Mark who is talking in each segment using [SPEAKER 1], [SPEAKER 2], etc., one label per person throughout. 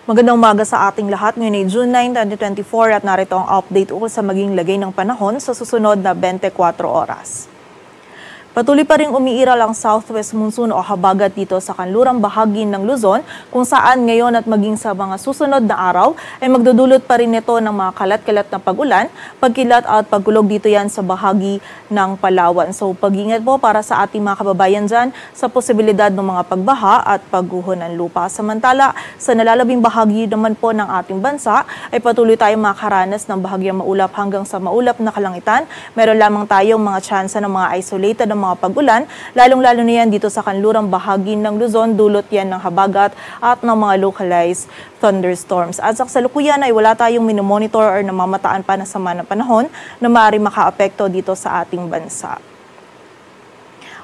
[SPEAKER 1] Magandang umaga sa ating lahat. Ngayon ay June 9, 2024 at narito ang update ukol sa maging lagay ng panahon sa susunod na 24 oras. Patuloy pa rin umiiral ang southwest monsoon o habagat dito sa kanlurang bahagi ng Luzon kung saan ngayon at maging sa mga susunod na araw ay magdudulot pa rin ito ng mga kalat-kalat na pag-ulan, pagkilat at pagkulog dito yan sa bahagi ng Palawan. So pag-ingat po para sa ating mga kababayan dyan sa posibilidad ng mga pagbaha at pagguho ng lupa. Samantala, sa nalalabing bahagi naman po ng ating bansa ay patuloy tayong makaranas ng bahagyang maulap hanggang sa maulap na kalangitan. Meron lamang tayong mga tsansa ng mga isolated na mga pag-ulan, lalong-lalo na yan dito sa kanlurang bahagi ng Luzon, dulot yan ng habagat at ng mga localized thunderstorms. At sa kasalukuyan ay wala tayong minomonitor or namamataan pa na sama ng panahon na maaari makaapekto dito sa ating bansa.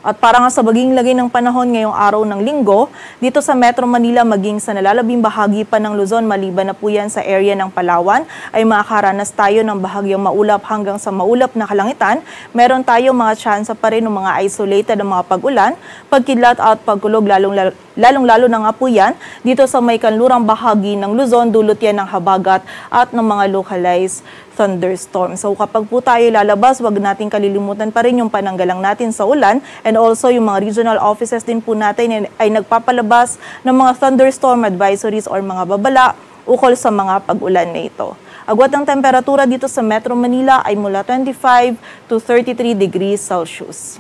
[SPEAKER 1] At para nga sa baging lagay ng panahon ngayong araw ng linggo, dito sa Metro Manila maging sa nalalabing bahagi pa ng Luzon, maliban na po yan sa area ng Palawan, ay makakaranas tayo ng bahagyang maulap hanggang sa maulap na kalangitan. Meron tayong mga tsansa pa rin ng mga isolated na mga pag-ulan, pagkidlat at pagkulog, lalong-lalo na nga po yan dito sa may kanlurang bahagi ng Luzon, dulot yan ng habagat at ng mga localized thunderstorm. So kapag po tayo lalabas, wag natin kalilimutan pa rin yung pananggalang natin sa ulan, and also yung mga regional offices din po natin ay nagpapalabas ng mga thunderstorm advisories or mga babala ukol sa mga pag-ulan na ito. Agwat ng temperatura dito sa Metro Manila ay mula 25 to 33 degrees Celsius.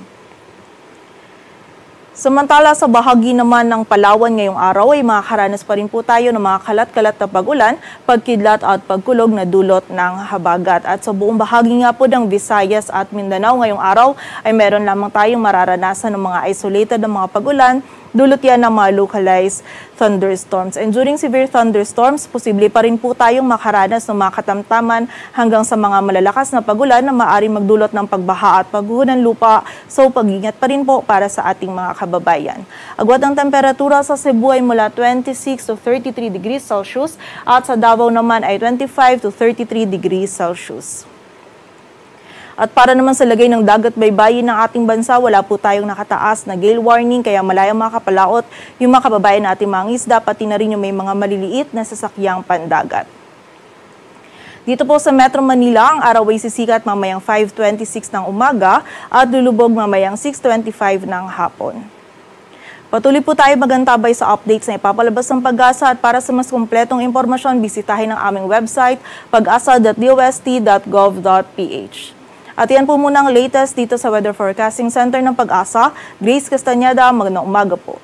[SPEAKER 1] Samantala sa bahagi naman ng Palawan ngayong araw ay makakaranas pa rin po tayo ng mga kalat-kalat na pag-ulan, pagkidlat at pagkulog na dulot ng habagat. At sa buong bahagi nga po ng Visayas at Mindanao ngayong araw ay meron lamang tayong mararanasan ng mga isolated na mga pag-ulan, dulot yan ng mga localized thunderstorms. And during severe thunderstorms, posible pa rin po tayong makaranas ng mga katamtaman hanggang sa mga malalakas na pag-ulan na maaaring magdulot ng pagbaha at pagguho ng lupa. So pag-ingat pa rin po para sa ating mga kababayan. Agwat ang temperatura sa Cebu ay mula 26 to 33 degrees Celsius at sa Davao naman ay 25 to 33 degrees Celsius. At para naman sa lagay ng dagat baybayin ng ating bansa, wala po tayong nakataas na gale warning, kaya malayang makapalaot yung mga kababayan natin mga isda, pati na rin yung may mga maliliit na sasakyang pandagat. Dito po sa Metro Manila, ang araw ay sisikat mamayang 5:26 ng umaga at lulubog mamayang 6:25 ng hapon. Patuloy po tayo magantabay sa updates na ipapalabas ng Pag-asa, at para sa mas kumpletong impormasyon, bisitahin ang aming website pag-asa.dost.gov.ph. At yan po muna ang latest dito sa Weather Forecasting Center ng Pag-asa. Grace Castañeda, magandang umaga po.